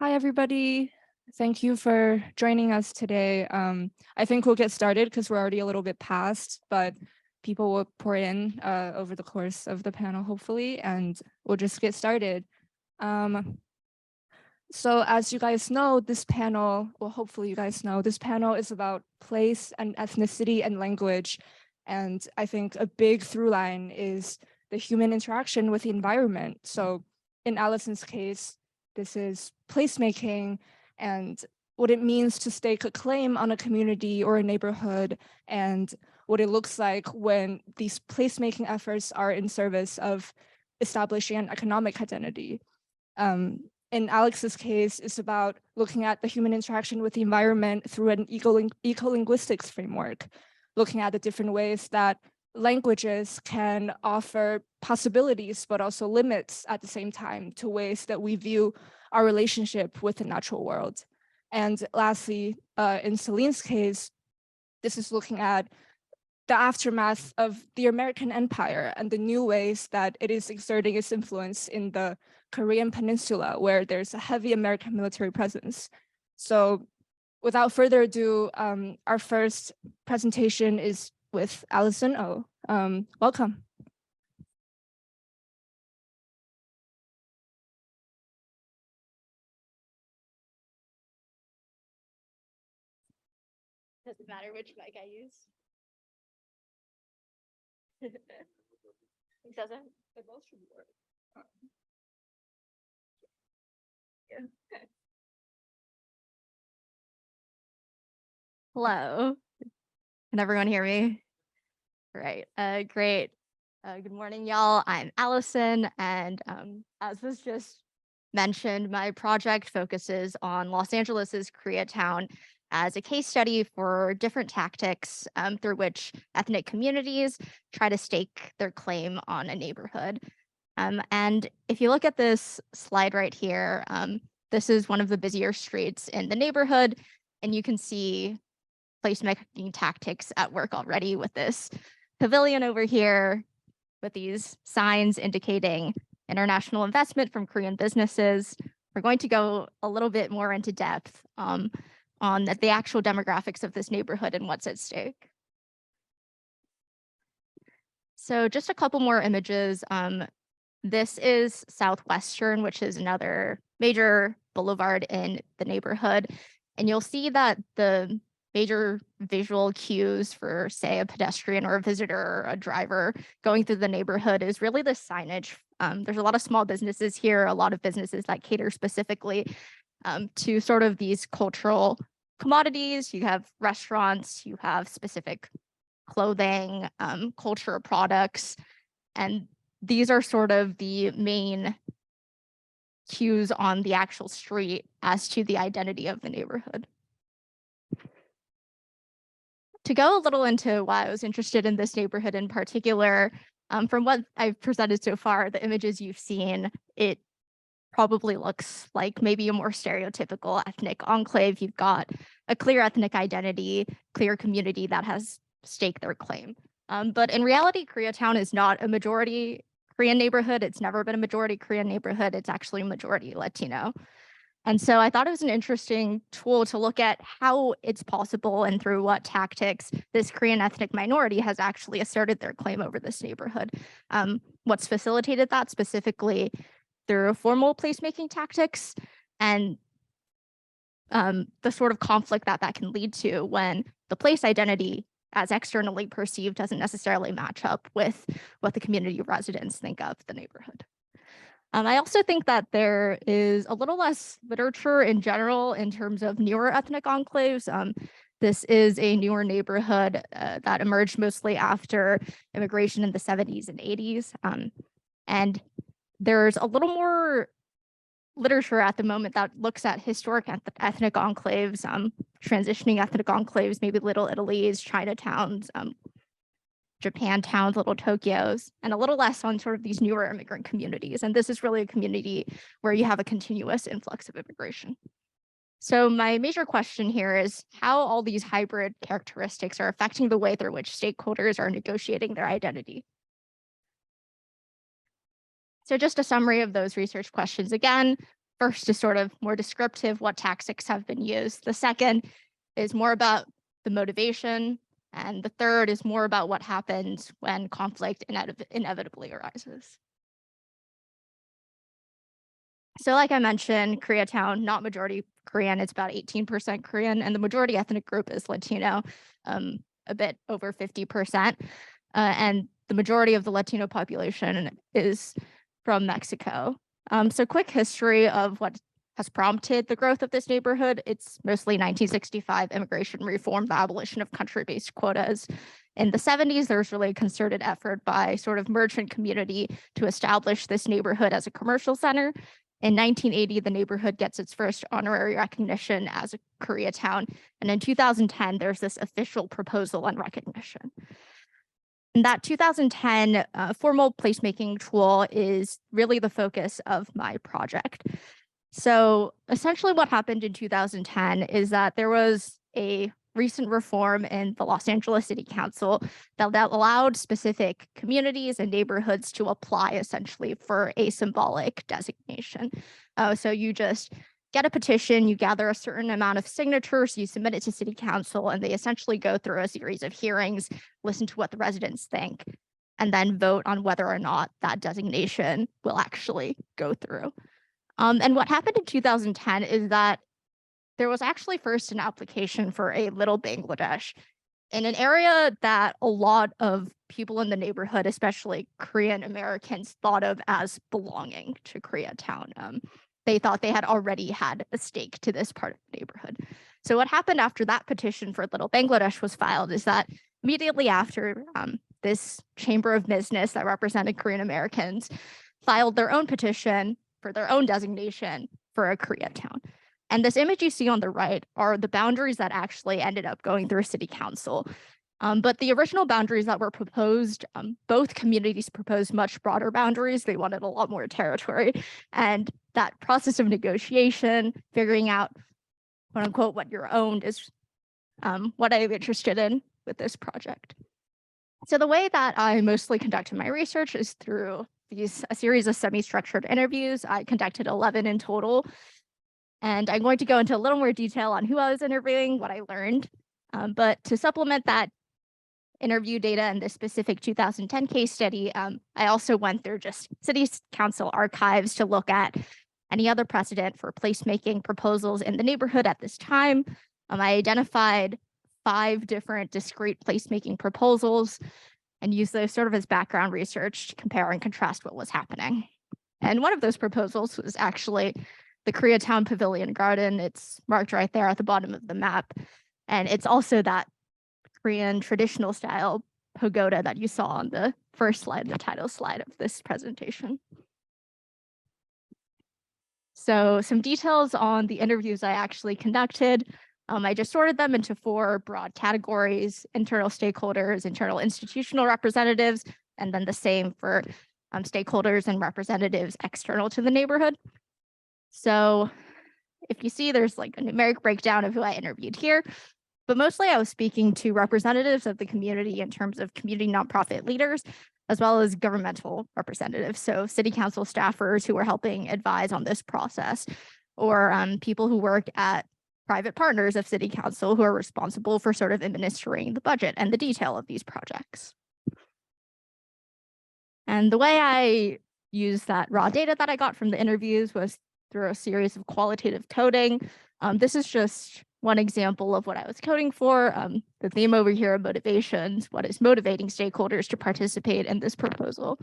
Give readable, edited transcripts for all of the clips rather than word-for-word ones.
Hi, everybody. Thank you for joining us today. I think we'll get started because we're already a little bit past, but people will pour in over the course of the panel, hopefully, and we'll just get started. So as you guys know, this panel, well, hopefully you guys know, this panel is about place and ethnicity and language. And I think a big through line is the human interaction with the environment. So in Alison's case, this is placemaking and what it means to stake a claim on a community or a neighborhood, and what it looks like when these placemaking efforts are in service of establishing an economic identity. In Alex's case, it's about looking at the human interaction with the environment through an ecolinguistics framework, looking at the different ways that languages can offer possibilities, but also limits at the same time to ways that we view our relationship with the natural world. And lastly, in Selin's case, this is looking at the aftermath of the American Empire and the new ways that it is exerting its influence in the Korean Peninsula, where there's a heavy American military presence. So without further ado, our first presentation is with Alison Oh. Welcome. Doesn't matter which mic I use. It doesn't? It both should work. Yeah. Hello. Can everyone hear me? Right. Great. Good morning, y'all. I'm Alison, and as was just mentioned, my project focuses on Los Angeles's Koreatown as a case study for different tactics through which ethnic communities try to stake their claim on a neighborhood. And if you look at this slide right here, this is one of the busier streets in the neighborhood, and you can see placemaking tactics at work already with this pavilion over here with these signs indicating international investment from Korean businesses. We're going to go a little bit more into depth on the actual demographics of this neighborhood and what's at stake. So just a couple more images. This is Southwestern, which is another major boulevard in the neighborhood. And you'll see that the major visual cues for, say, a pedestrian or a visitor or a driver going through the neighborhood is really the signage. There's a lot of small businesses here, a lot of businesses that cater specifically to sort of these cultural commodities. You have restaurants, you have specific clothing, culture products, and these are sort of the main cues on the actual street as to the identity of the neighborhood. To go a little into why I was interested in this neighborhood in particular, from what I've presented so far, the images you've seen, it probably looks like maybe a more stereotypical ethnic enclave. You've got a clear ethnic identity, clear community that has staked their claim. But in reality, Koreatown is not a majority Korean neighborhood. It's never been a majority Korean neighborhood. It's actually a majority Latino. And so I thought it was an interesting tool to look at how it's possible and through what tactics this Korean ethnic minority has actually asserted their claim over this neighborhood. What's facilitated that specifically through formal placemaking tactics and the sort of conflict that that can lead to when the place identity as externally perceived doesn't necessarily match up with what the community residents think of the neighborhood. I also think that there is a little less literature in general in terms of newer ethnic enclaves. This is a newer neighborhood that emerged mostly after immigration in the 70s and 80s. And there's a little more literature at the moment that looks at historic ethnic enclaves, transitioning ethnic enclaves, maybe Little Italy's, Chinatowns, Japan towns, little Tokyos, and a little less on sort of these newer immigrant communities. And this is really a community where you have a continuous influx of immigration. So my major question here is how all these hybrid characteristics are affecting the way through which stakeholders are negotiating their identity. So just a summary of those research questions again. first is sort of more descriptive, what tactics have been used. The second is more about the motivation. And the third is more about what happens when conflict inevitably arises. So like I mentioned, Koreatown, not majority Korean, it's about 18% Korean, and the majority ethnic group is Latino, a bit over 50%. And the majority of the Latino population is from Mexico. So quick history of what has prompted the growth of this neighborhood. It's mostly 1965 immigration reform, the abolition of country-based quotas. In the 70s, there was really a concerted effort by sort of merchant community to establish this neighborhood as a commercial center. In 1980, the neighborhood gets its first honorary recognition as a Koreatown. And in 2010, there's this official proposal and recognition. And that 2010 formal placemaking tool is really the focus of my project. So essentially what happened in 2010 is that there was a recent reform in the Los Angeles City Council that allowed specific communities and neighborhoods to apply essentially for a symbolic designation. So you just get a petition, you gather a certain amount of signatures, you submit it to City Council, and they essentially go through a series of hearings, listen to what the residents think, and then vote on whether or not that designation will actually go through. And what happened in 2010 is that there was actually first an application for a Little Bangladesh in an area that a lot of people in the neighborhood, especially Korean Americans, thought of as belonging to Koreatown. They thought they had already had a stake to this part of the neighborhood. So what happened after that petition for Little Bangladesh was filed is that immediately after this chamber of business that represented Korean Americans filed their own petition for their own designation for a Koreatown. And this image you see on the right are the boundaries that actually ended up going through City Council. But the original boundaries that were proposed, both communities proposed much broader boundaries. They wanted a lot more territory. And that process of negotiation, figuring out, quote unquote, what you're owned is what I'm interested in with this project. So the way that I mostly conducted my research is through a series of semi-structured interviews. I conducted 11 in total. And I'm going to go into a little more detail on who I was interviewing, what I learned. But to supplement that interview data and this specific 2010 case study, I also went through just City Council archives to look at any other precedent for placemaking proposals in the neighborhood at this time. I identified 5 different discrete placemaking proposals and used those sort of as background research to compare and contrast what was happening. And one of those proposals was actually the Koreatown Pavilion Garden. It's marked right there at the bottom of the map. And it's also that Korean traditional style pagoda that you saw on the first slide, the title slide of this presentation. So some details on the interviews I actually conducted. I just sorted them into 4 broad categories: internal stakeholders, internal institutional representatives, and then the same for stakeholders and representatives external to the neighborhood. So if you see, there's like a numeric breakdown of who I interviewed here, but mostly I was speaking to representatives of the community in terms of community nonprofit leaders, as well as governmental representatives. So city council staffers who were helping advise on this process, or people who worked at private partners of city council who are responsible for sort of administering the budget and the detail of these projects. And the way I used that raw data that I got from the interviews was through a series of qualitative coding. This is just one example of what I was coding for. The theme over here, motivations, what is motivating stakeholders to participate in this proposal.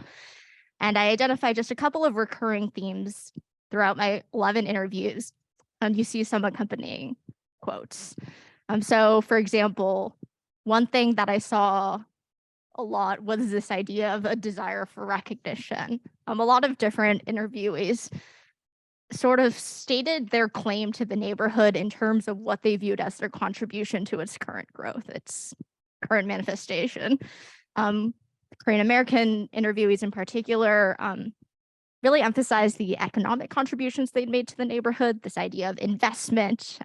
And I identified just a couple of recurring themes throughout my 11 interviews. And you see some accompanying quotes. So for example, one thing that I saw a lot was this idea of a desire for recognition. A lot of different interviewees sort of stated their claim to the neighborhood in terms of what they viewed as their contribution to its current growth, its current manifestation. Korean American interviewees in particular really emphasized the economic contributions they'd made to the neighborhood, this idea of investment,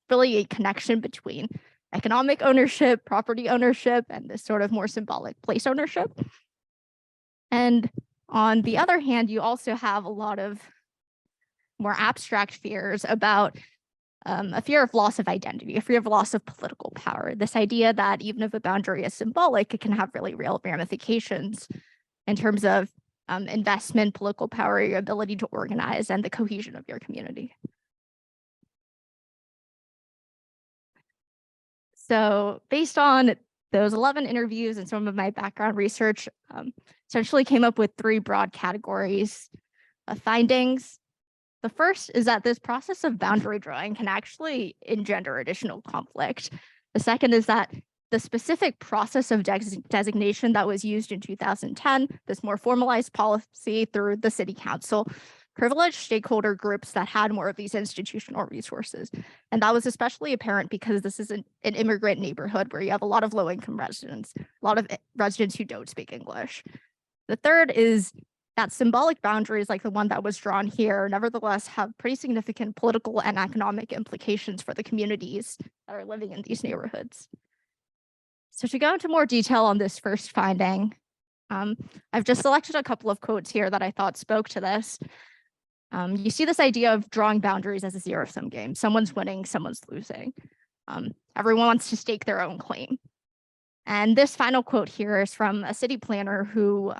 really a connection between economic ownership, property ownership, and this sort of more symbolic place ownership. And on the other hand, you also have a lot of more abstract fears about a fear of loss of identity, a fear of loss of political power. This idea that even if a boundary is symbolic, it can have really real ramifications in terms of investment, political power, your ability to organize, and the cohesion of your community. So based on those 11 interviews and some of my background research, essentially came up with 3 broad categories of findings. The first is that this process of boundary drawing can actually engender additional conflict. The second is that the specific process of designation that was used in 2010, this more formalized policy through the city council, privileged stakeholder groups that had more of these institutional resources. And that was especially apparent because this is an immigrant neighborhood where you have a lot of low-income residents, a lot of residents who don't speak English. The third is that symbolic boundaries like the one that was drawn here nevertheless have pretty significant political and economic implications for the communities that are living in these neighborhoods. So to go into more detail on this first finding, I've just selected a couple of quotes here that I thought spoke to this. You see this idea of drawing boundaries as a zero-sum game. Someone's winning, someone's losing. Everyone wants to stake their own claim. And this final quote here is from a city planner who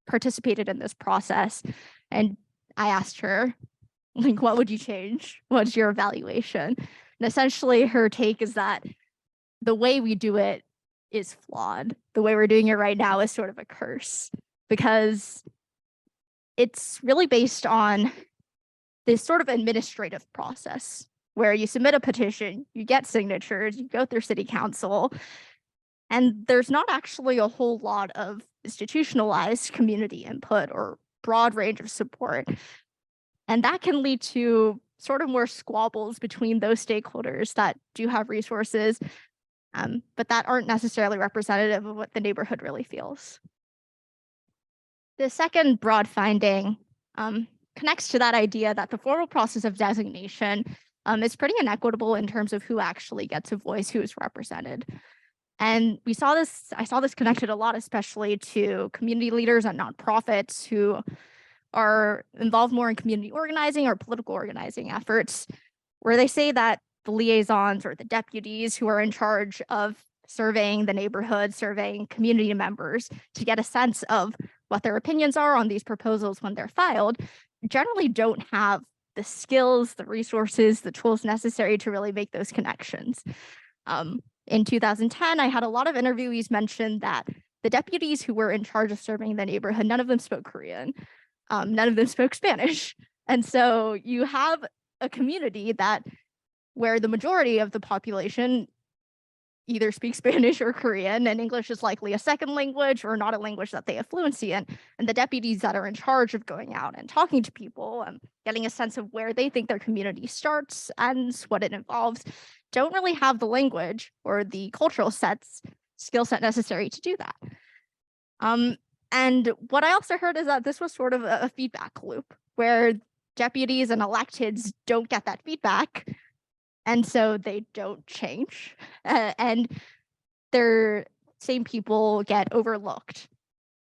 participated in this process. And I asked her, like, what would you change? What's your evaluation? And essentially her take is that the way we do it is flawed. The way we're doing it right now is sort of a curse because it's really based on this sort of administrative process where you submit a petition, you get signatures, you go through city council, and there's not actually a whole lot of institutionalized community input or broad range of support. And that can lead to sort of more squabbles between those stakeholders that do have resources, but that aren't necessarily representative of what the neighborhood really feels. The second broad finding connects to that idea that the formal process of designation is pretty inequitable in terms of who actually gets a voice, who is represented. And I saw this connected a lot, especially to community leaders and nonprofits who are involved more in community organizing or political organizing efforts, where they say that the liaisons or the deputies who are in charge of surveying the neighborhood, surveying community members to get a sense of what their opinions are on these proposals when they're filed, generally don't have the skills, the resources, the tools necessary to really make those connections. In 2010, I had a lot of interviewees mention that the deputies who were in charge of surveying the neighborhood, none of them spoke Korean, none of them spoke Spanish. And so you have a community where the majority of the population either speak Spanish or Korean, and English is likely a second language or not a language that they have fluency in. And the deputies that are in charge of going out and talking to people and getting a sense of where they think their community starts, ends, what it involves, don't really have the language or the cultural skill set necessary to do that. And what I also heard is that this was sort of a feedback loop where deputies and electeds don't get that feedback, and so they don't change, and their same people get overlooked.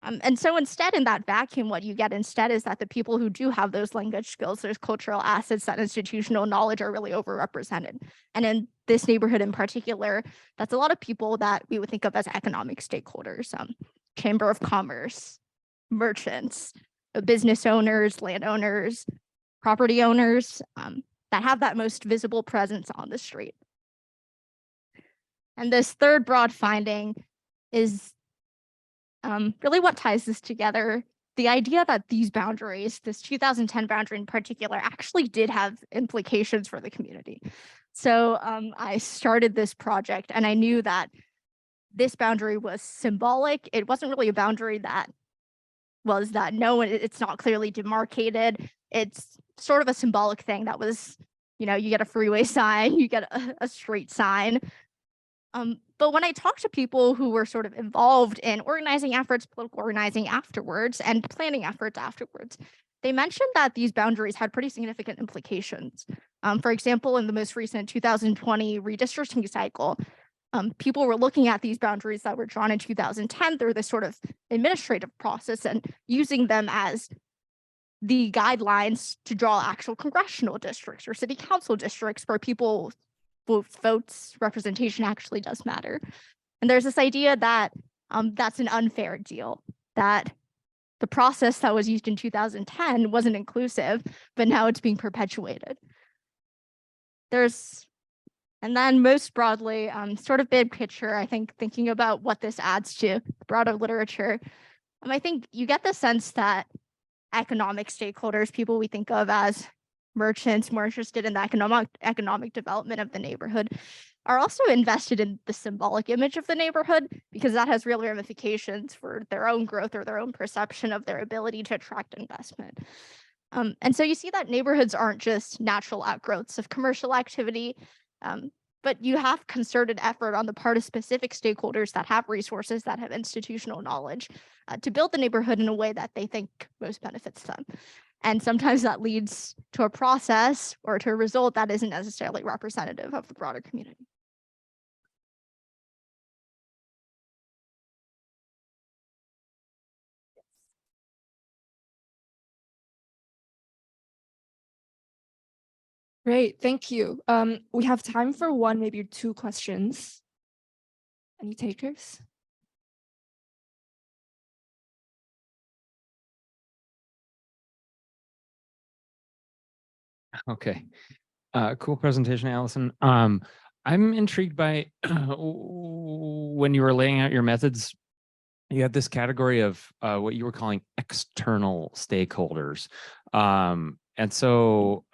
And so instead, in that vacuum, what you get instead is that the people who do have those language skills, those cultural assets, that institutional knowledge are really overrepresented. And in this neighborhood in particular, that's a lot of people that we would think of as economic stakeholders, Chamber of Commerce, merchants, business owners, landowners, property owners that have that most visible presence on the street. And this third broad finding is really what ties this together. The idea that these boundaries, this 2010 boundary in particular, actually did have implications for the community. So I started this project and I knew that this boundary was symbolic. It wasn't really a boundary that was that it's not clearly demarcated. It's sort of a symbolic thing that was, you get a freeway sign, you get a street sign. But when I talked to people who were sort of involved in organizing efforts, political organizing afterwards, and planning efforts afterwards, they mentioned that these boundaries had pretty significant implications. For example, in the most recent 2020 redistricting cycle, people were looking at these boundaries that were drawn in 2010 through this sort of administrative process and using them as the guidelines to draw actual congressional districts or city council districts where people votes representation actually does matter. And there's this idea that that's an unfair deal, that the process that was used in 2010 wasn't inclusive, but now it's being perpetuated. And then most broadly, sort of big picture, I think thinking about what this adds to broader literature, I think you get the sense that economic stakeholders, people we think of as merchants more interested in the economic development of the neighborhood, are also invested in the symbolic image of the neighborhood, because that has real ramifications for their own growth or their own perception of their ability to attract investment. And so you see that neighborhoods aren't just natural outgrowths of commercial activity, but you have concerted effort on the part of specific stakeholders that have resources, that have institutional knowledge, to build the neighborhood in a way that they think most benefits them. And sometimes that leads to a process or to a result that isn't necessarily representative of the broader community. Great, thank you. We have time for one, maybe two questions. Any takers? Okay. Cool presentation, Alison. I'm intrigued by when you were laying out your methods, you had this category of what you were calling external stakeholders. And so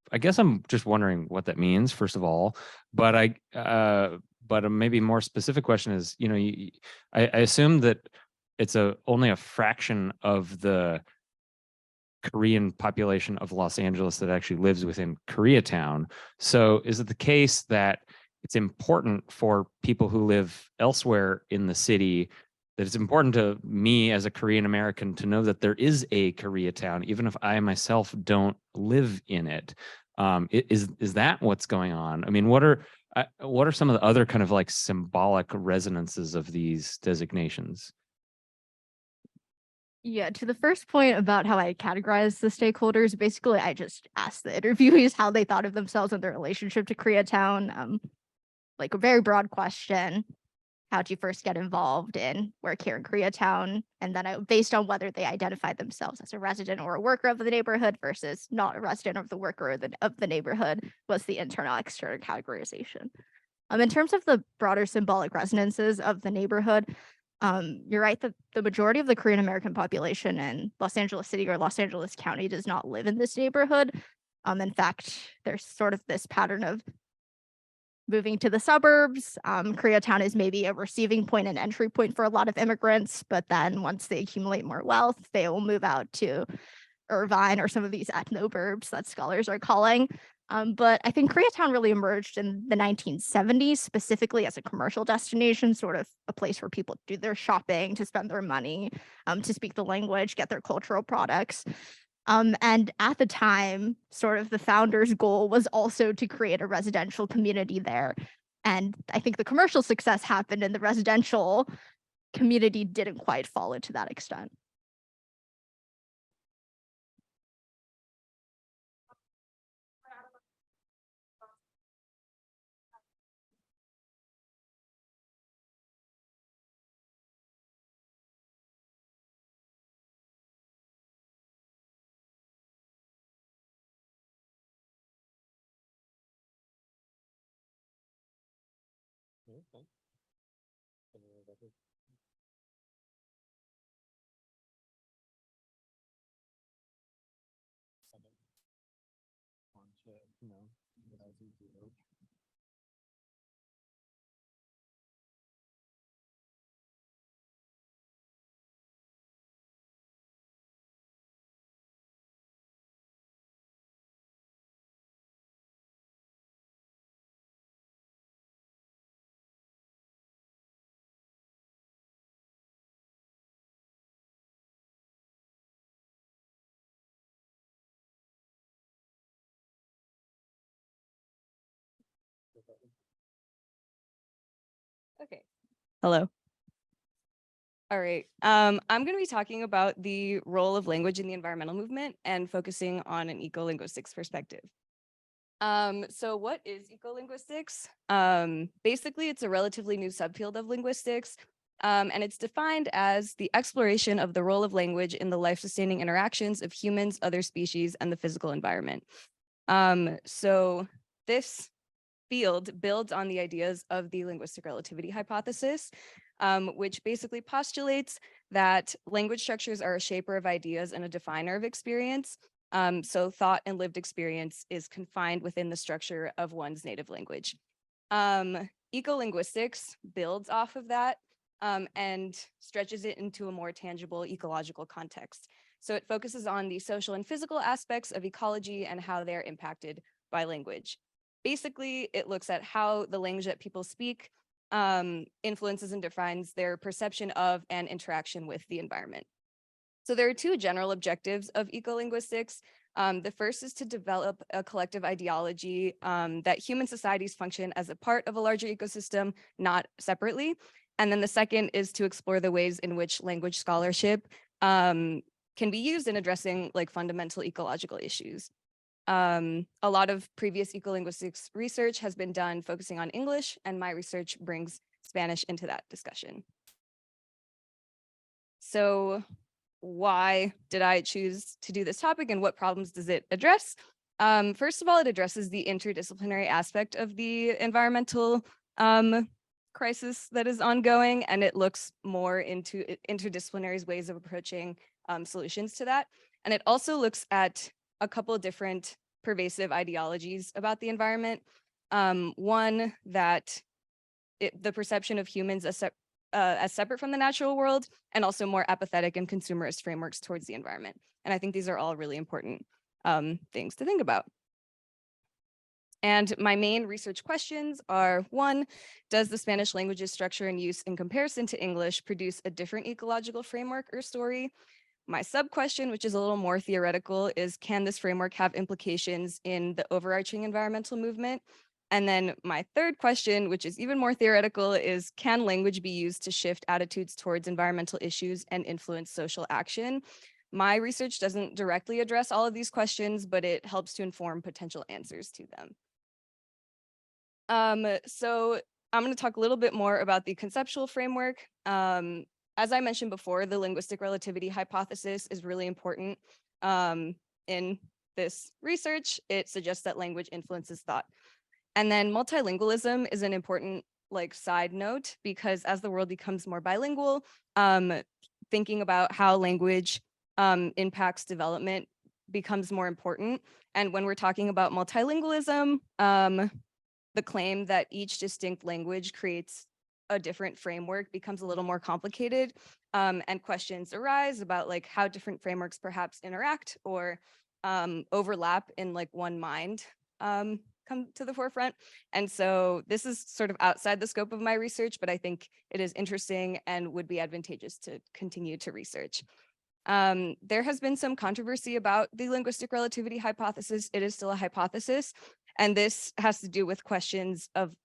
I guess I'm just wondering what that means, first of all. But but a maybe more specific question is, you know, I assume that it's only a fraction of the Korean population of Los Angeles that actually lives within Koreatown. So is it the case that it's important for people who live elsewhere in the city, that it's important to me as a Korean American to know that there is a Koreatown, even if I myself don't live in it? Is that what's going on? I mean, what are some of the other kind of like symbolic resonances of these designations? Yeah, to the first point about how I categorize the stakeholders, basically I just asked the interviewees how they thought of themselves and their relationship to Koreatown. Like a very broad question. How did you first get involved in work here in Koreatown? And then based on whether they identified themselves as a resident or a worker of the neighborhood versus not a resident of the worker of the neighborhood, was the internal external categorization. In terms of the broader symbolic resonances of the neighborhood, you're right that the majority of the Korean American population in Los Angeles City or Los Angeles County does not live in this neighborhood. In fact, there's sort of this pattern of moving to the suburbs. Koreatown is maybe a receiving point and entry point for a lot of immigrants, but then once they accumulate more wealth, they will move out to Irvine or some of these ethnoburbs that scholars are calling. But I think Koreatown really emerged in the 1970s, specifically as a commercial destination, sort of a place where people do their shopping, to spend their money, to speak the language, get their cultural products. And at the time, sort of the founder's goal was also to create a residential community there. And I think the commercial success happened and the residential community didn't quite follow to that extent. Okay. Hello. All right. I'm going to be talking about the role of language in the environmental movement and focusing on an ecolinguistics perspective. So what is ecolinguistics? Basically, it's a relatively new subfield of linguistics, and it's defined as the exploration of the role of language in the life-sustaining interactions of humans, other species, and the physical environment. So this field builds on the ideas of the linguistic relativity hypothesis, which basically postulates that language structures are a shaper of ideas and a definer of experience. So thought and lived experience is confined within the structure of one's native language. Ecolinguistics builds off of that and stretches it into a more tangible ecological context. So it focuses on the social and physical aspects of ecology and how they're impacted by language. Basically, it looks at how the language that people speak influences and defines their perception of and interaction with the environment. So there are two general objectives of ecolinguistics. The first is to develop a collective ideology that human societies function as a part of a larger ecosystem, not separately. And then the second is to explore the ways in which language scholarship can be used in addressing like fundamental ecological issues. A lot of previous ecolinguistics research has been done focusing on English, and my research brings Spanish into that discussion. So why did I choose to do this topic and what problems does it address? First of all, it addresses the interdisciplinary aspect of the environmental crisis that is ongoing, and it looks more into interdisciplinary ways of approaching solutions to that. And it also looks at a couple of different pervasive ideologies about the environment. One, that the perception of humans as separate from the natural world, and also more apathetic and consumerist frameworks towards the environment. And I think these are all really important things to think about. And my main research questions are, one, does the Spanish language's structure and use in comparison to English produce a different ecological framework or story? My sub-question, which is a little more theoretical, is can this framework have implications in the overarching environmental movement? And then my third question, which is even more theoretical, is can language be used to shift attitudes towards environmental issues and influence social action? My research doesn't directly address all of these questions, but it helps to inform potential answers to them. So I'm going to talk a little bit more about the conceptual framework. As I mentioned before, the linguistic relativity hypothesis is really important in this research. It suggests that language influences thought. And then multilingualism is an important side note, because as the world becomes more bilingual, thinking about how language impacts development becomes more important. And when we're talking about multilingualism, the claim that each distinct language creates a different framework becomes a little more complicated, and questions arise about how different frameworks perhaps interact or overlap in one mind come to the forefront. And so this is sort of outside the scope of my research, but I think it is interesting and would be advantageous to continue to research. There has been some controversy about the linguistic relativity hypothesis. It is still a hypothesis, and this has to do with questions of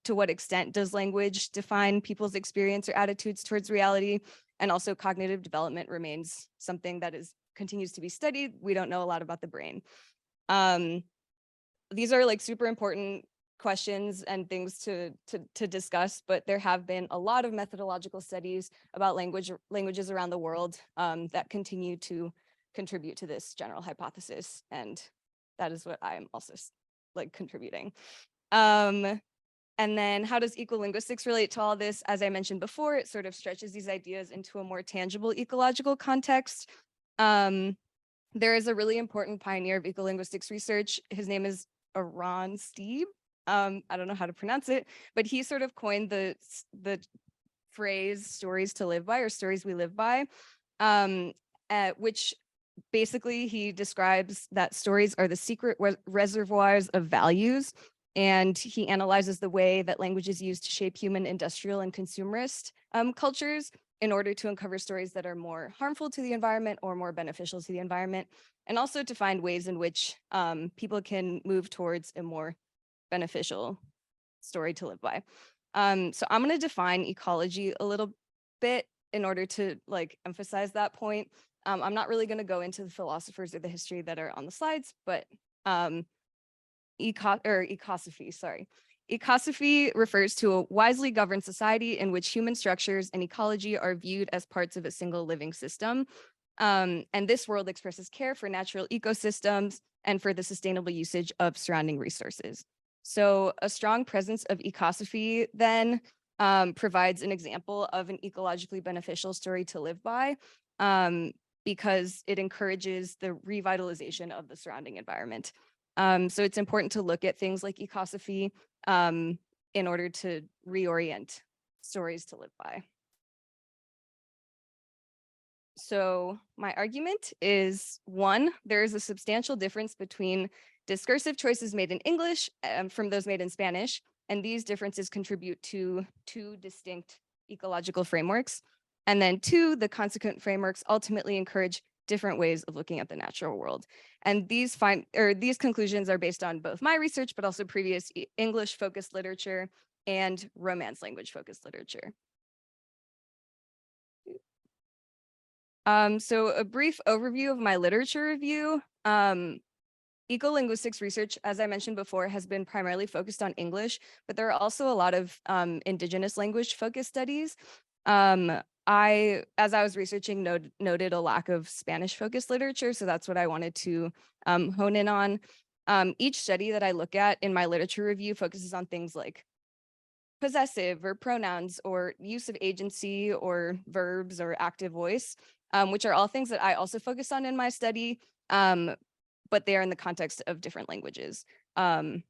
to what extent does language define people's experience or attitudes towards reality? And also cognitive development remains something that continues to be studied. We don't know a lot about the brain. These are super important questions and things to discuss, but there have been a lot of methodological studies about languages around the world that continue to contribute to this general hypothesis, and that is what I'm also contributing. And then how does ecolinguistics relate to all this? As I mentioned before, it sort of stretches these ideas into a more tangible ecological context. There is a really important pioneer of ecolinguistics research. His name is Aaron Steeb. I don't know how to pronounce it, but he sort of coined the phrase stories to live by, or stories we live by, which basically he describes that stories are the secret reservoirs of values. And he analyzes the way that language is used to shape human industrial and consumerist cultures in order to uncover stories that are more harmful to the environment or more beneficial to the environment, and also to find ways in which people can move towards a more beneficial story to live by. So I'm going to define ecology a little bit. in order to like emphasize that point, I'm not really going to go into the philosophers or the history that are on the slides, but ecosophy, sorry. Ecosophy refers to a wisely governed society in which human structures and ecology are viewed as parts of a single living system. And this world expresses care for natural ecosystems and for the sustainable usage of surrounding resources. So a strong presence of ecosophy then provides an example of an ecologically beneficial story to live by, because it encourages the revitalization of the surrounding environment. So it's important to look at things like ecosophy in order to reorient stories to live by. So my argument is, one, there is a substantial difference between discursive choices made in English from those made in Spanish, and these differences contribute to two distinct ecological frameworks. And then two, the consequent frameworks ultimately encourage different ways of looking at the natural world. And these conclusions are based on both my research, but also previous English-focused literature and Romance language-focused literature. So a brief overview of my literature review. Ecolinguistics research, as I mentioned before, has been primarily focused on English, but there are also a lot of indigenous language-focused studies. As I was researching, noted a lack of Spanish-focused literature, so that's what I wanted to hone in on. Each study that I look at in my literature review focuses on things like possessive or pronouns or use of agency or verbs or active voice, which are all things that I also focus on in my study, but they are in the context of different languages. And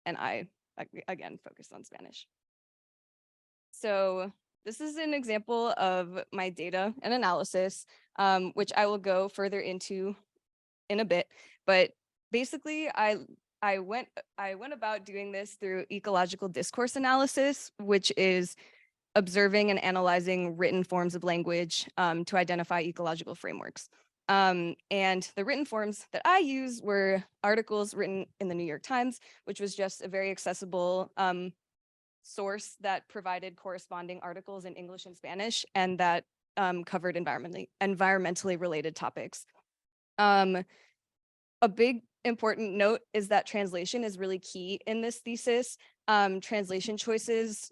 I, again, focus on Spanish. So this is an example of my data and analysis, which I will go further into in a bit. But basically, I went about doing this through ecological discourse analysis, which is observing and analyzing written forms of language to identify ecological frameworks. And the written forms that I use were articles written in the New York Times, which was just a very accessible source that provided corresponding articles in English and Spanish, and that covered environmentally related topics. A big important note is that translation is really key in this thesis. Translation choices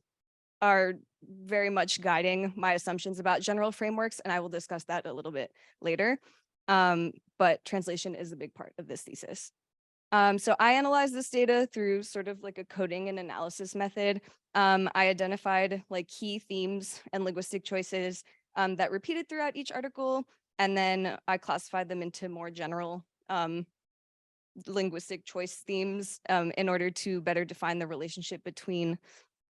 are very much guiding my assumptions about general frameworks, and I will discuss that a little bit later. But translation is a big part of this thesis. So I analyzed this data through sort of like a coding and analysis method. I identified like key themes and linguistic choices that repeated throughout each article, and then I classified them into more general linguistic choice themes in order to better define the relationship between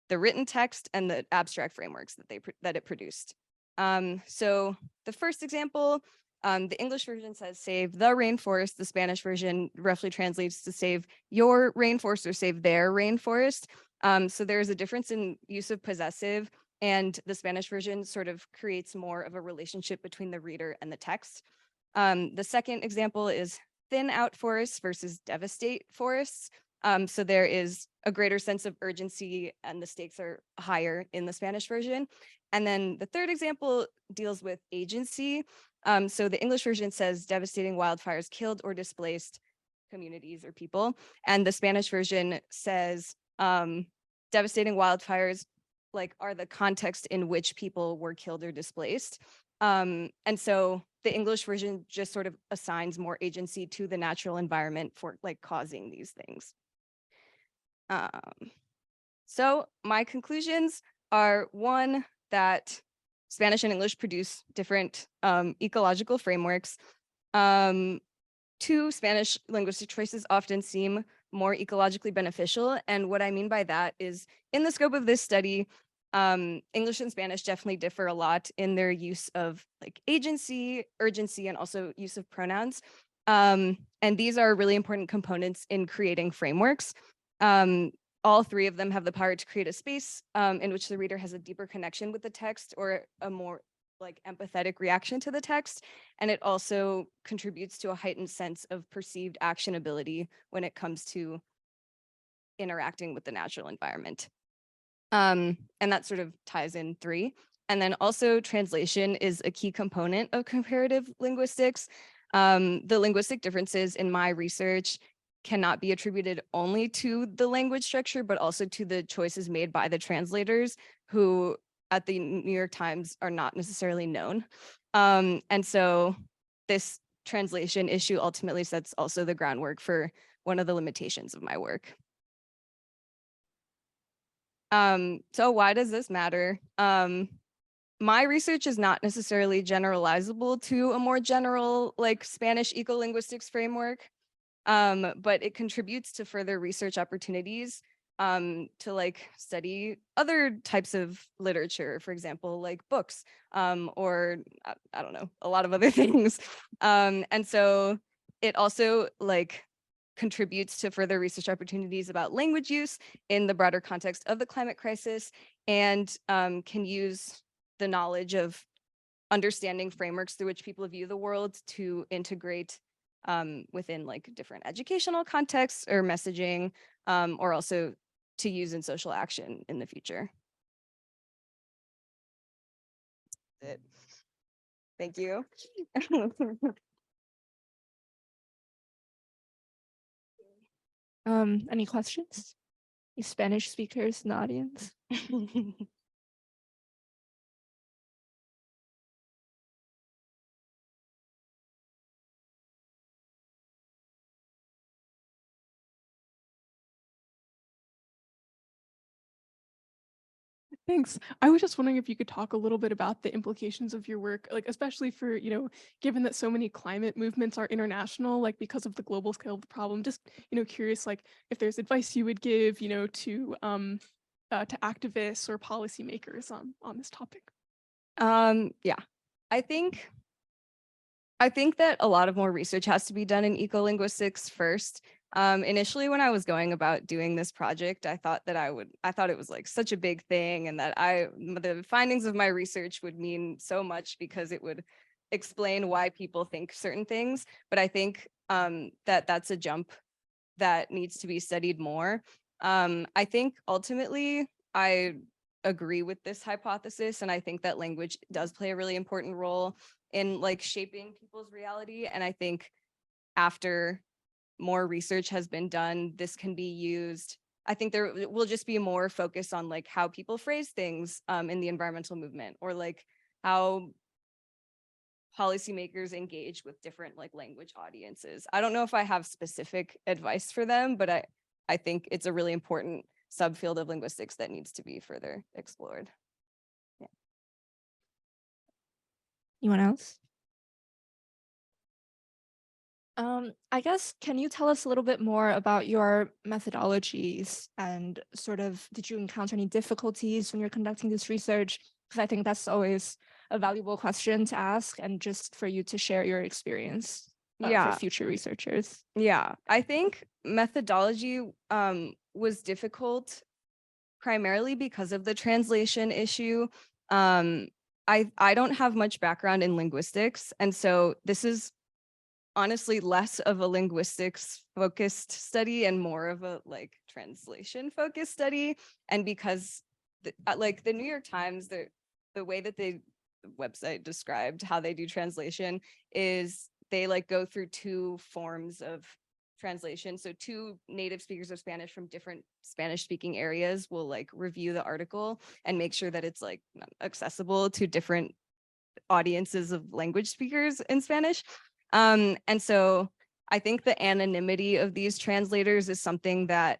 the written text and the abstract frameworks that it produced. So the first example, the English version says save the rainforest. The Spanish version roughly translates to save your rainforest or save their rainforest. So there's a difference in use of possessive, and the Spanish version sort of creates more of a relationship between the reader and the text. The second example is thin out forests versus devastate forests. So there is a greater sense of urgency and the stakes are higher in the Spanish version. And then the third example deals with agency. So the English version says devastating wildfires killed or displaced communities or people. And the Spanish version says devastating wildfires like are the context in which people were killed or displaced. And so the English version just sort of assigns more agency to the natural environment for like causing these things. So my conclusions are, one, that Spanish and English produce different ecological frameworks. Two, Spanish linguistic choices often seem more ecologically beneficial. And what I mean by that is in the scope of this study, English and Spanish definitely differ a lot in their use of like agency, urgency, and also use of pronouns. And these are really important components in creating frameworks. All three of them have the power to create a space in which the reader has a deeper connection with the text or a more like empathetic reaction to the text. And it also contributes to a heightened sense of perceived actionability when it comes to interacting with the natural environment. And that sort of ties in three. And then also translation is a key component of comparative linguistics. The linguistic differences in my research cannot be attributed only to the language structure, but also to the choices made by the translators who at the New York Times are not necessarily known. And so this translation issue ultimately sets also the groundwork for one of the limitations of my work. So why does this matter? My research is not necessarily generalizable to a more general like Spanish ecolinguistics framework, but it contributes to further research opportunities to like study other types of literature, for example, like books, or I don't know, a lot of other things. And so it also like contributes to further research opportunities about language use in the broader context of the climate crisis, and can use the knowledge of understanding frameworks through which people view the world to integrate within like different educational contexts or messaging, or also to use in social action in the future. That's it. Thank you. Any questions? Any Spanish speakers in the audience? Thanks. I was just wondering if you could talk a little bit about the implications of your work, like especially for, given that so many climate movements are international, like because of the global scale of the problem, just, curious, like if there's advice you would give, to activists or policymakers on this topic. Yeah, I think that a lot of more research has to be done in ecolinguistics first. Initially, when I was going about doing this project, I thought it was like such a big thing, and that the findings of my research would mean so much because it would explain why people think certain things. But I think that that's a jump that needs to be studied more. I think ultimately I agree with this hypothesis, and I think that language does play a really important role in like shaping people's reality. And I think after more research has been done, this can be used. I think there will just be more focus on like how people phrase things in the environmental movement, or like how policymakers engage with different like language audiences. I don't know if I have specific advice for them, but I think it's a really important subfield of linguistics that needs to be further explored. Yeah. Anyone else? I guess, can you tell us a little bit more about your methodologies, and sort of, did you encounter any difficulties when you're conducting this research? Because I think that's always a valuable question to ask, and just for you to share your experience for future researchers. Yeah, I think methodology was difficult primarily because of the translation issue. I don't have much background in linguistics, and so this is honestly less of a linguistics focused study and more of a like translation focused study. And because like the New York Times, the way that the website described how they do translation is they like go through two forms of translation. So two native speakers of Spanish from different Spanish speaking areas will like review the article and make sure that it's like accessible to different audiences of language speakers in Spanish. And so I think the anonymity of these translators is something that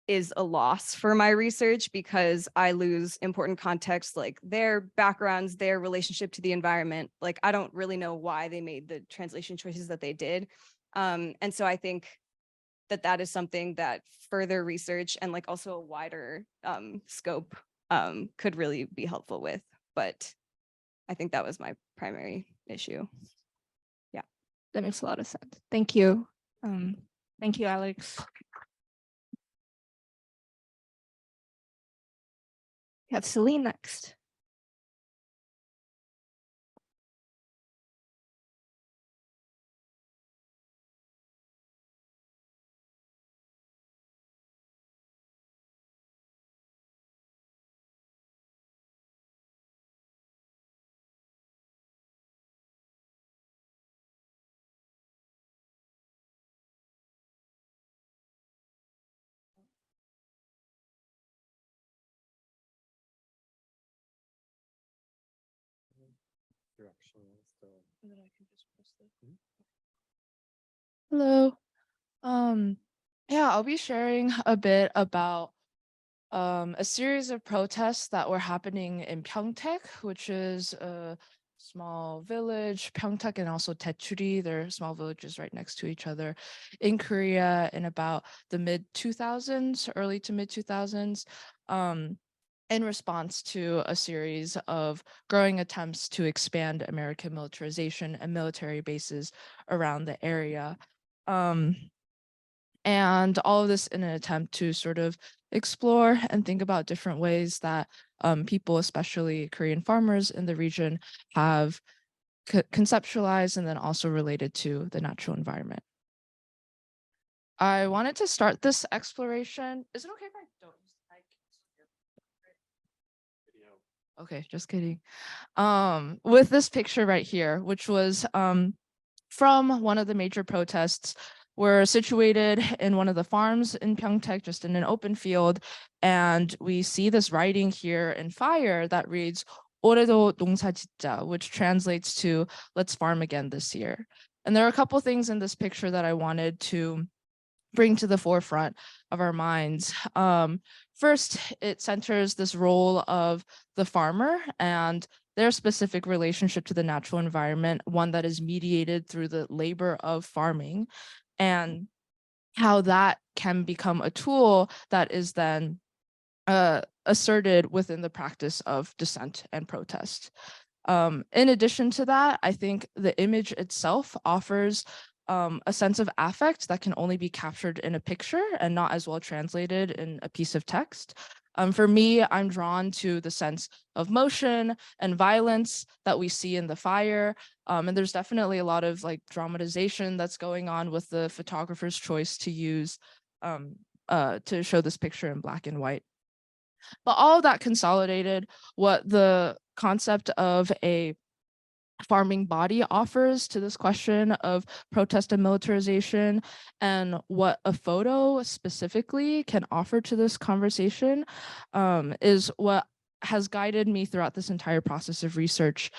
is a loss for my research, because I lose important context, like their backgrounds, their relationship to the environment. Like I don't really know why they made the translation choices that they did. And so I think that that is something that further research and like also a wider scope could really be helpful with. But I think that was my primary issue. Yeah. That makes a lot of sense. Thank you. Thank you, Alex. We have Selin next. Hello. Yeah, I'll be sharing a bit about a series of protests that were happening in Pyeongtaek, which is a small village, Pyeongtaek and also Daechuri. They're small villages right next to each other in Korea in about the mid 2000s, early to mid 2000s. In response to a series of growing attempts to expand American militarization and military bases around the area. And all of this in an attempt to sort of explore and think about different ways that people, especially Korean farmers in the region, have conceptualized and then also related to the natural environment. I wanted to start this exploration. Is it okay if I don't use the mic? Okay, just kidding. With this picture right here, which was from one of the major protests. We're situated in one of the farms in Pyeongtaek, just in an open field, and we see this writing here in fire that reads 올해도 농사 짓자, which translates to let's farm again this year. And there are a couple things in this picture that I wanted to bring to the forefront of our minds. First, it centers this role of the farmer and their specific relationship to the natural environment, one that is mediated through the labor of farming, and how that can become a tool that is then asserted within the practice of dissent and protest. In addition to that, I think the image itself offers a sense of affect that can only be captured in a picture and not as well translated in a piece of text. For me, I'm drawn to the sense of motion and violence that we see in the fire. And there's definitely a lot of like dramatization that's going on with the photographer's choice to use to show this picture in black and white. But all of that consolidated what the concept of a farming body offers to this question of protest and militarization, and what a photo specifically can offer to this conversation is what has guided me throughout this entire process of research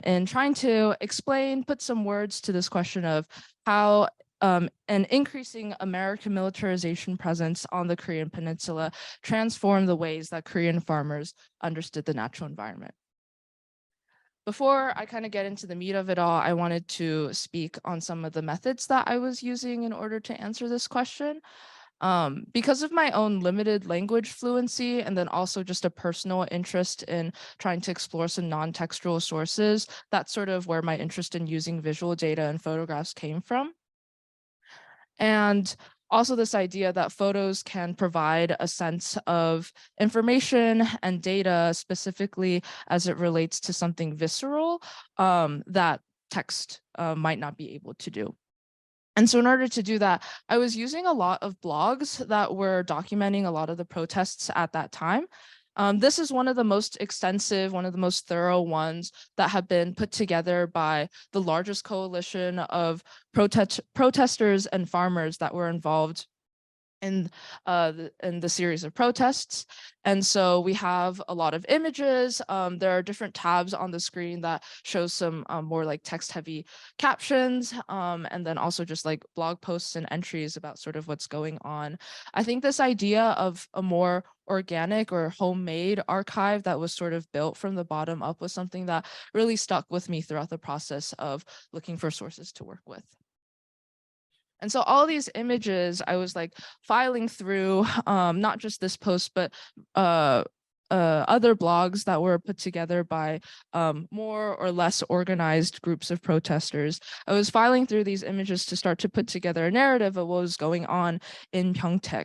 in trying to explain, put some words to this question of how an increasing American militarization presence on the Korean Peninsula transformed the ways that Korean farmers understood the natural environment. Before I kind of get into the meat of it all, I wanted to speak on some of the methods that I was using in order to answer this question. Because of my own limited language fluency and then also just a personal interest in trying to explore some non-textual sources, that's sort of where my interest in using visual data and photographs came from. And also this idea that photos can provide a sense of information and data specifically as it relates to something visceral that text might not be able to do. And so in order to do that, I was using a lot of blogs that were documenting a lot of the protests at that time. This is one of the most extensive, one of the most thorough ones that have been put together by the largest coalition of protesters and farmers that were involved in the series of protests. And so we have a lot of images. There are different tabs on the screen that show some more like text heavy captions, and then also just like blog posts and entries about sort of what's going on. I think this idea of a more organic or homemade archive that was sort of built from the bottom up was something that really stuck with me throughout the process of looking for sources to work with. And so all these images, I was like filing through, not just this post, but other blogs that were put together by more or less organized groups of protesters. I was filing through these images to start to put together a narrative of what was going on in Pyeongtaek.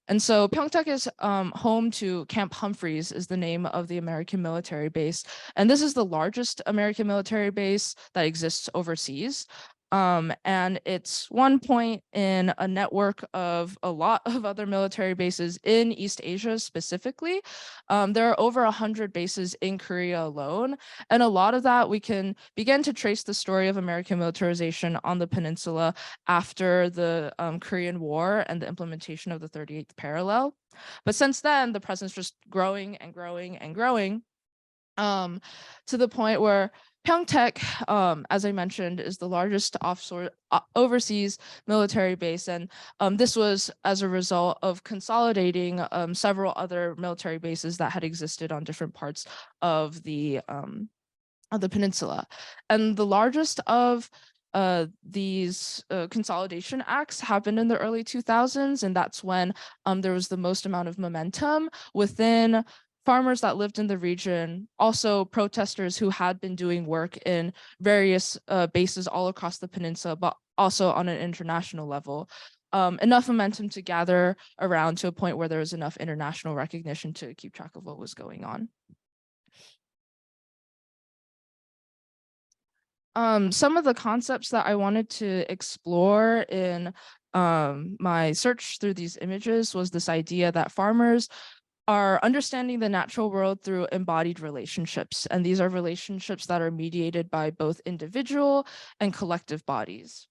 And so Pyeongtaek is home to Camp Humphreys, is the name of the American military base. And this is the largest American military base that exists overseas. And it's one point in a network of a lot of other military bases in East Asia specifically. There are over 100 bases in Korea alone. And a lot of that we can begin to trace the story of American militarization on the peninsula after the Korean War and the implementation of the 38th parallel. But since then, the presence just growing and growing and growing to the point where Pyeongtaek, as I mentioned, is the largest overseas military base, and this was as a result of consolidating several other military bases that had existed on different parts of the peninsula. And the largest of these consolidation acts happened in the early 2000s, and that's when there was the most amount of momentum within farmers that lived in the region, also protesters who had been doing work in various bases all across the peninsula, but also on an international level. Enough momentum to gather around to a point where there was enough international recognition to keep track of what was going on. Some of the concepts that I wanted to explore in my search through these images was this idea that farmers are understanding the natural world through embodied relationships. And these are relationships that are mediated by both individual and collective bodies.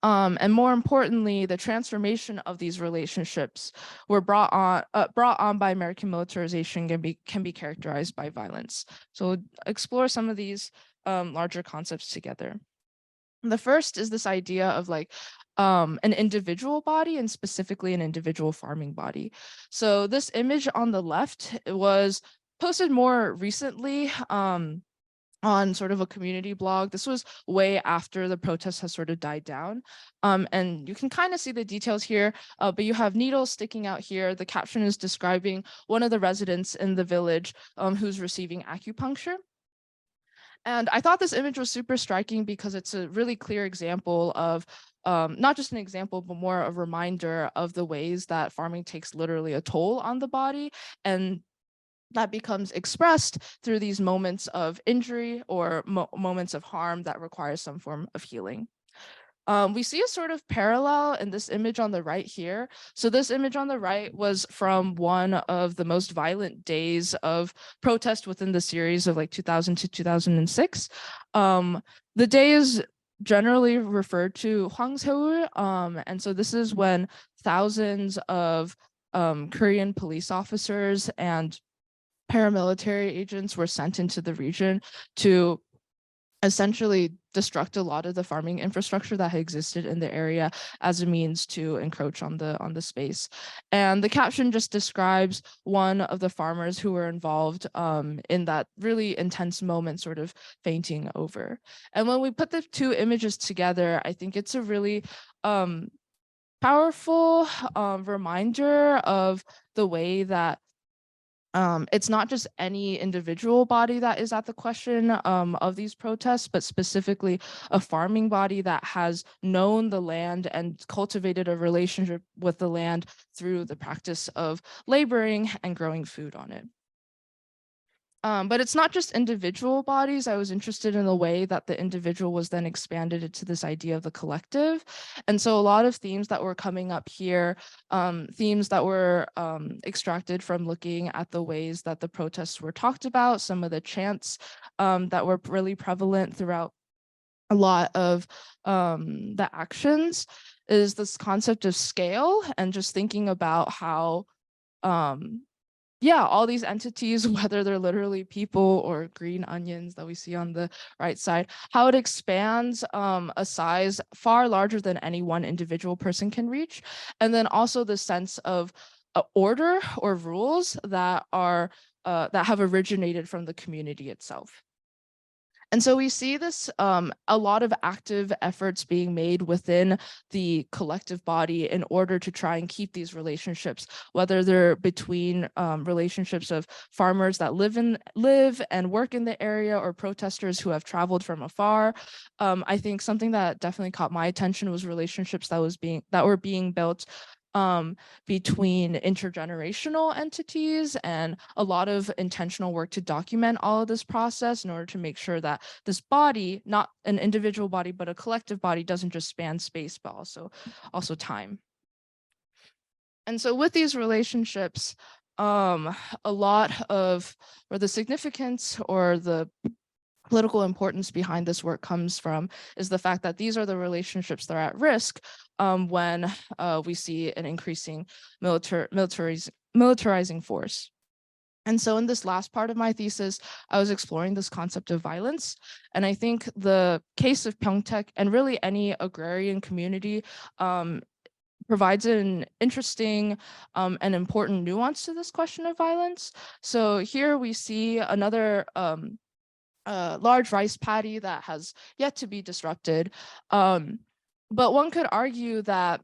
And more importantly, the transformation of these relationships were brought on by American militarization can be characterized by violence. So we'll explore some of these larger concepts together. The first is this idea of like an individual body, and specifically an individual farming body. So this image on the left was posted more recently on sort of a community blog. This was way after the protest has sort of died down. And you can kind of see the details here, but you have needles sticking out here. The caption is describing one of the residents in the village who's receiving acupuncture. And I thought this image was super striking because it's a really clear example of not just an example, but more a reminder of the ways that farming takes literally a toll on the body, and that becomes expressed through these moments of injury or moments of harm that require some form of healing. We see a sort of parallel in this image on the right here. So this image on the right was from one of the most violent days of protest within the series of like 2000 to 2006. The day is generally referred to Hwangseul, and so this is when thousands of Korean police officers and paramilitary agents were sent into the region to essentially destruct a lot of the farming infrastructure that had existed in the area as a means to encroach on the space. And the caption just describes one of the farmers who were involved in that really intense moment sort of fainting over. And when we put the two images together, I think it's a really powerful reminder of the way that it's not just any individual body that is at the question of these protests, but specifically a farming body that has known the land and cultivated a relationship with the land through the practice of laboring and growing food on it. But it's not just individual bodies. I was interested in the way that the individual was then expanded into this idea of the collective. And so a lot of themes that were coming up here, themes that were extracted from looking at the ways that the protests were talked about, some of the chants that were really prevalent throughout a lot of the actions, is this concept of scale, and just thinking about how yeah, all these entities, whether they're literally people or green onions that we see on the right side, how it expands a size far larger than any one individual person can reach. And then also the sense of order or rules that are that have originated from the community itself. And so we see this a lot of active efforts being made within the collective body in order to try and keep these relationships, whether they're between relationships of farmers that live and work in the area, or protesters who have traveled from afar. I think something that definitely caught my attention was relationships that were being built between intergenerational entities, and a lot of intentional work to document all of this process in order to make sure that this body, not an individual body, but a collective body, doesn't just span space, but also time. And so with these relationships, a lot of, or the significance or the political importance behind this work comes from is the fact that these are the relationships that are at risk when we see an increasing militarizing force. And so in this last part of my thesis, I was exploring this concept of violence. And I think the case of Pyeongtaek and really any agrarian community provides an interesting and important nuance to this question of violence. So here we see another large rice paddy that has yet to be disrupted. But one could argue that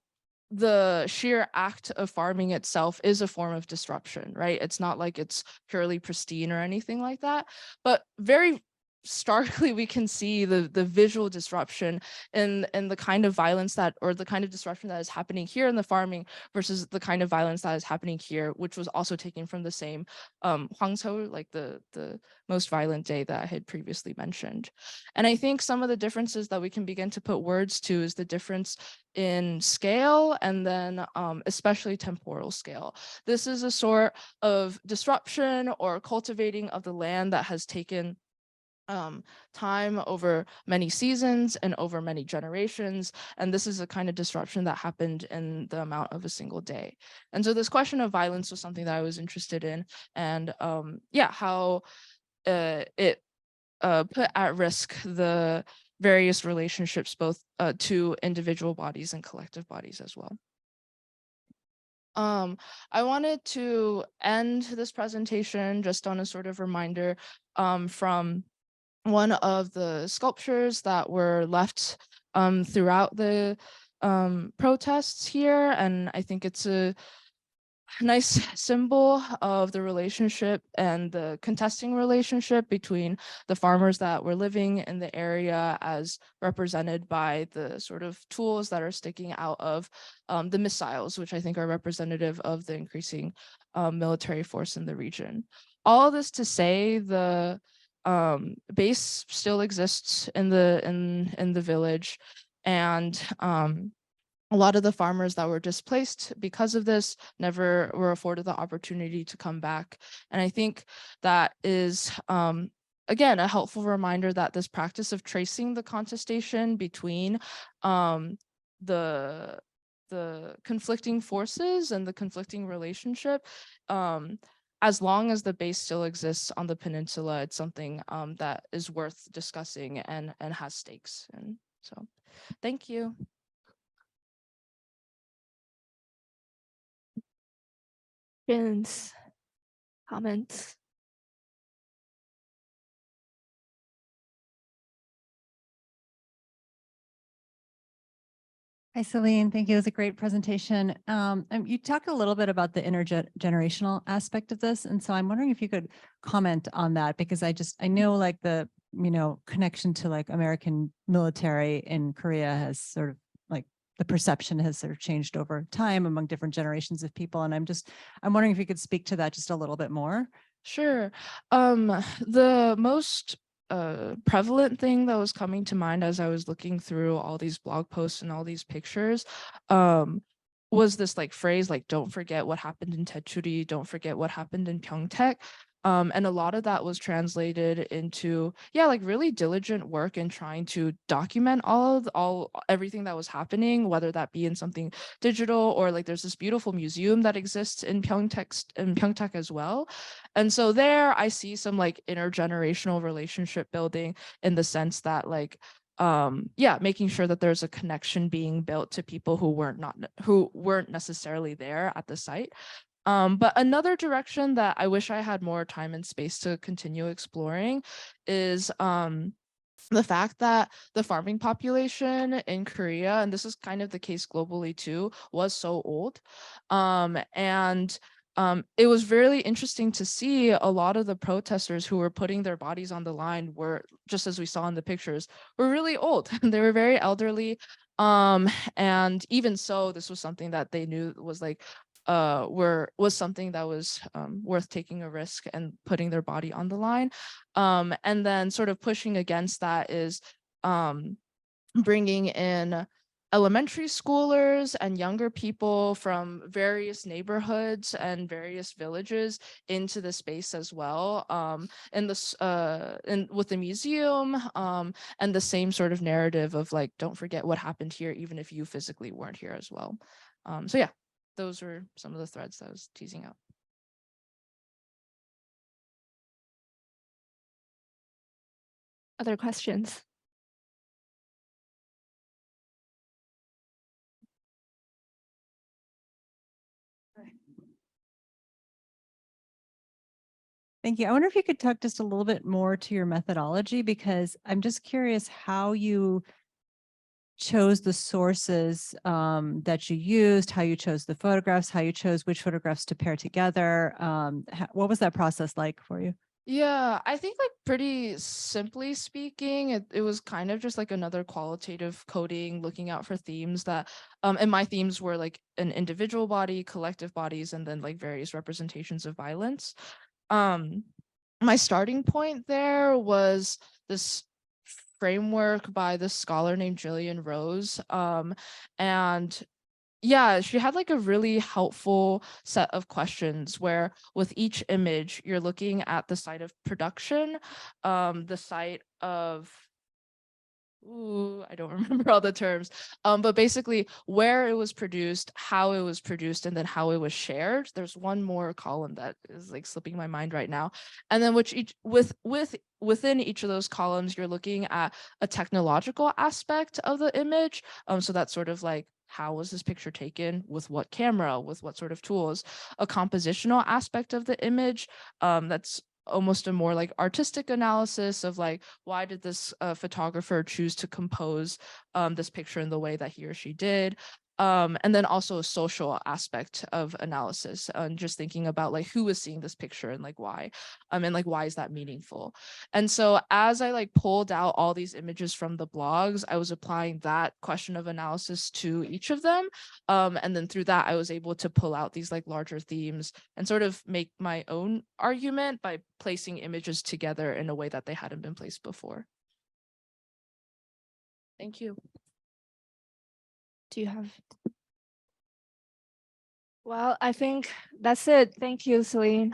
the sheer act of farming itself is a form of disruption, right? It's not like it's purely pristine or anything like that, but very starkly we can see the visual disruption in the kind of violence that, or the kind of disruption that is happening here in the farming versus the kind of violence that is happening here, which was also taken from the same Hwangso, like the most violent day that I had previously mentioned. And I think some of the differences that we can begin to put words to is the difference in scale and then especially temporal scale. This is a sort of disruption or cultivating of the land that has taken time over many seasons and over many generations. And this is a kind of disruption that happened in the amount of a single day. And so this question of violence was something that I was interested in, and yeah, how it put at risk the various relationships, both to individual bodies and collective bodies as well. I wanted to end this presentation just on a sort of reminder from one of the sculptures that were left throughout the protests here. And I think it's a nice symbol of the relationship and the contesting relationship between the farmers that were living in the area as represented by the sort of tools that are sticking out of the missiles, which I think are representative of the increasing military force in the region. All this to say, the base still exists in the village, and a lot of the farmers that were displaced because of this never were afforded the opportunity to come back. And I think that is, again, a helpful reminder that this practice of tracing the contestation between the conflicting forces and the conflicting relationship, as long as the base still exists on the peninsula, it's something that is worth discussing and has stakes. And so, thank you. Questions, comments? Hi, Selin. Thank you. It was a great presentation. You talked a little bit about the intergenerational aspect of this. And so I'm wondering if you could comment on that, because I know like the, connection to like American military in Korea has sort of like the perception has sort of changed over time among different generations of people. And I'm wondering if you could speak to that just a little bit more. Sure. The most prevalent thing that was coming to mind as I was looking through all these blog posts and all these pictures was this like phrase like, don't forget what happened in Daechuri, don't forget what happened in Pyeongtaek. And a lot of that was translated into, like really diligent work in trying to document everything that was happening, whether that be in something digital or like there's this beautiful museum that exists in Pyeongtaek as well. And so there I see some like intergenerational relationship building in the sense that like, making sure that there's a connection being built to people who weren't necessarily there at the site. But another direction that I wish I had more time and space to continue exploring is the fact that the farming population in Korea, and this is kind of the case globally too, was so old. It was really interesting to see a lot of the protesters who were putting their bodies on the line were, just as we saw in the pictures, were really old. They were very elderly. And even so, this was something that they knew was like, was something that was worth taking a risk and putting their body on the line. And then sort of pushing against that is bringing in elementary schoolers and younger people from various neighborhoods and various villages into the space as well, with the museum, and the same sort of narrative of like, don't forget what happened here, even if you physically weren't here as well. So yeah, those were some of the threads that I was teasing out. Other questions? Thank you. I wonder if you could talk just a little bit more to your methodology, because I'm just curious how you chose the sources that you used, how you chose the photographs, how you chose which photographs to pair together. What was that process like for you? Yeah, I think like pretty simply speaking, it was kind of just like another qualitative coding, looking out for themes that, and my themes were like an individual body, collective bodies, and then like various representations of violence. My starting point there was this framework by this scholar named Jillian Rose. And yeah, she had like a really helpful set of questions where with each image, you're looking at the site of production, the site of I don't remember all the terms. But basically where it was produced, how it was produced, and then how it was shared. There's one more column that is like slipping my mind right now. And then within each of those columns, you're looking at a technological aspect of the image. So that's sort of like, how was this picture taken, with what camera, with what sort of tools, a compositional aspect of the image. That's almost a more like artistic analysis of like, why did this photographer choose to compose this picture in the way that he or she did. And then also a social aspect of analysis, and just thinking about like who was seeing this picture and like why, and like why is that meaningful. And so as I like pulled out all these images from the blogs, I was applying that question of analysis to each of them. And then through that, I was able to pull out these like larger themes and sort of make my own argument by placing images together in a way that they hadn't been placed before. Thank you. Do you have? Well, I think that's it. Thank you, Selin.